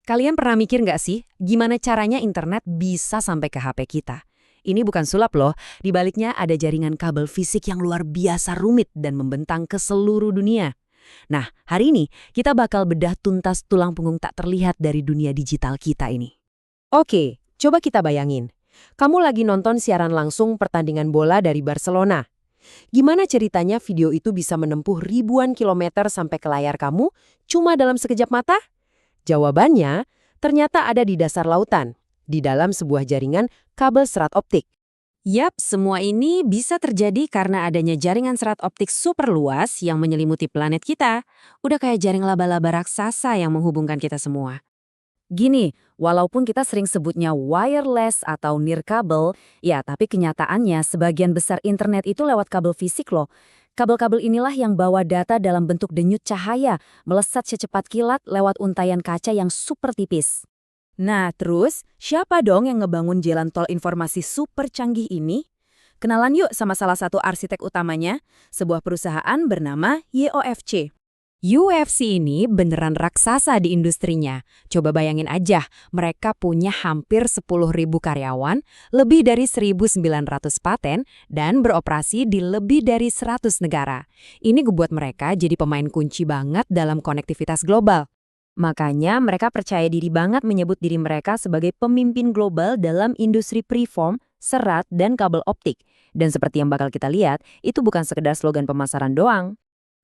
Kalian pernah mikir nggak sih, gimana caranya internet bisa sampai ke HP kita? Ini bukan sulap loh, di baliknya ada jaringan kabel fisik yang luar biasa rumit dan membentang ke seluruh dunia. Nah, hari ini kita bakal bedah tuntas tulang punggung tak terlihat dari dunia digital kita ini. Oke, coba kita bayangin. Kamu lagi nonton siaran langsung pertandingan bola dari Barcelona. Gimana ceritanya video itu bisa menempuh ribuan kilometer sampai ke layar kamu cuma dalam sekejap mata? Jawabannya, ternyata ada di dasar lautan, di dalam sebuah jaringan kabel serat optik. Yap, semua ini bisa terjadi karena adanya jaringan serat optik super luas yang menyelimuti planet kita. Udah kayak jaring laba-laba raksasa yang menghubungkan kita semua. Gini, walaupun kita sering sebutnya wireless atau nirkabel, ya tapi kenyataannya sebagian besar internet itu lewat kabel fisik loh. Kabel-kabel inilah yang bawa data dalam bentuk denyut cahaya, melesat secepat kilat lewat untayan kaca yang super tipis. Nah, terus siapa dong yang ngebangun jalan tol informasi super canggih ini? Kenalan yuk sama salah satu arsitek utamanya, sebuah perusahaan bernama YOFC. UFC ini beneran raksasa di industrinya. Coba bayangin aja, mereka punya hampir 10.000 karyawan, lebih dari 1.900 paten, dan beroperasi di lebih dari 100 negara. Ini ngebuat mereka jadi pemain kunci banget dalam konektivitas global. Makanya mereka percaya diri banget menyebut diri mereka sebagai pemimpin global dalam industri preform, serat, dan kabel optik. Dan seperti yang bakal kita lihat, itu bukan sekedar slogan pemasaran doang.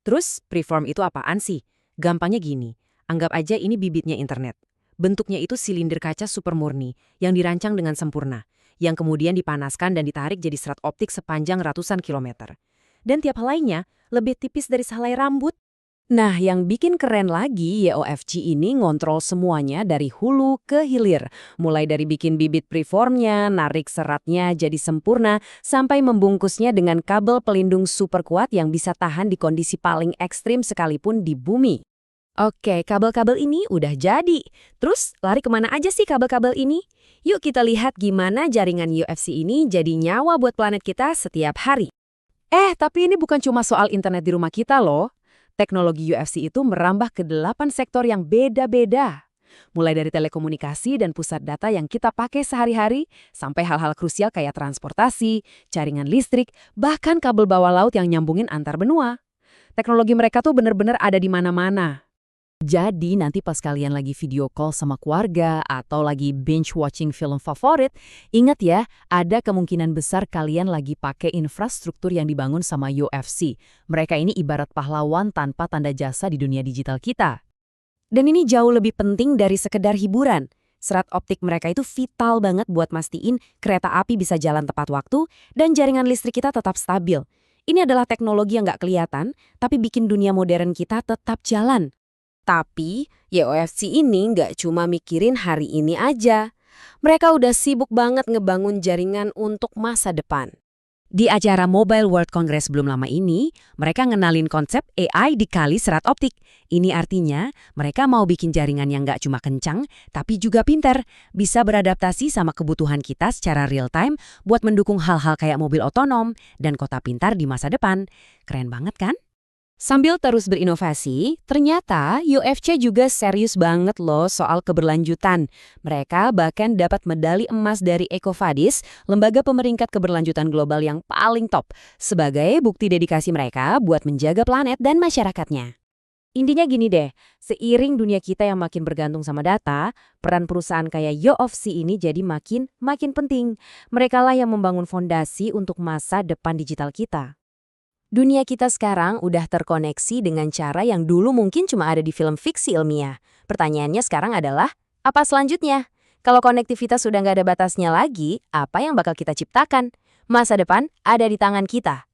Terus, preform itu apaan sih? Gampangnya gini, anggap aja ini bibitnya internet. Bentuknya itu silinder kaca super murni, yang dirancang dengan sempurna, yang kemudian dipanaskan dan ditarik jadi serat optik sepanjang ratusan kilometer. Dan tiap helainya lebih tipis dari sehelai rambut. Nah, yang bikin keren lagi, YOFC ini ngontrol semuanya dari hulu ke hilir. Mulai dari bikin bibit preformnya, narik seratnya jadi sempurna, sampai membungkusnya dengan kabel pelindung super kuat yang bisa tahan di kondisi paling ekstrim sekalipun di bumi. Oke, kabel-kabel ini udah jadi. Terus, lari kemana aja sih kabel-kabel ini? Yuk kita lihat gimana jaringan UFC ini jadi nyawa buat planet kita setiap hari. Tapi ini bukan cuma soal internet di rumah kita loh. Teknologi UFC itu merambah ke 8 sektor yang beda-beda. Mulai dari telekomunikasi dan pusat data yang kita pakai sehari-hari, sampai hal-hal krusial kayak transportasi, jaringan listrik, bahkan kabel bawah laut yang nyambungin antar benua. Teknologi mereka tuh bener-bener ada di mana-mana. Jadi nanti pas kalian lagi video call sama keluarga atau lagi binge-watching film favorit, ingat ya, ada kemungkinan besar kalian lagi pakai infrastruktur yang dibangun sama UFC. Mereka ini ibarat pahlawan tanpa tanda jasa di dunia digital kita. Dan ini jauh lebih penting dari sekedar hiburan. Serat optik mereka itu vital banget buat mastiin kereta api bisa jalan tepat waktu dan jaringan listrik kita tetap stabil. Ini adalah teknologi yang nggak kelihatan, tapi bikin dunia modern kita tetap jalan. Tapi, YOFC ini nggak cuma mikirin hari ini aja. Mereka udah sibuk banget ngebangun jaringan untuk masa depan. Di acara Mobile World Congress belum lama ini, mereka ngenalin konsep AI dikali serat optik. Ini artinya, mereka mau bikin jaringan yang nggak cuma kencang, tapi juga pinter. Bisa beradaptasi sama kebutuhan kita secara real time buat mendukung hal-hal kayak mobil otonom dan kota pintar di masa depan. Keren banget kan? Sambil terus berinovasi, ternyata UFC juga serius banget loh soal keberlanjutan. Mereka bahkan dapat medali emas dari EcoVadis, lembaga pemeringkat keberlanjutan global yang paling top, sebagai bukti dedikasi mereka buat menjaga planet dan masyarakatnya. Intinya gini deh, seiring dunia kita yang makin bergantung sama data, peran perusahaan kayak UFC ini jadi makin penting. Merekalah yang membangun fondasi untuk masa depan digital kita. Dunia kita sekarang udah terkoneksi dengan cara yang dulu mungkin cuma ada di film fiksi ilmiah. Pertanyaannya sekarang adalah, apa selanjutnya? Kalau konektivitas sudah nggak ada batasnya lagi, apa yang bakal kita ciptakan? Masa depan ada di tangan kita.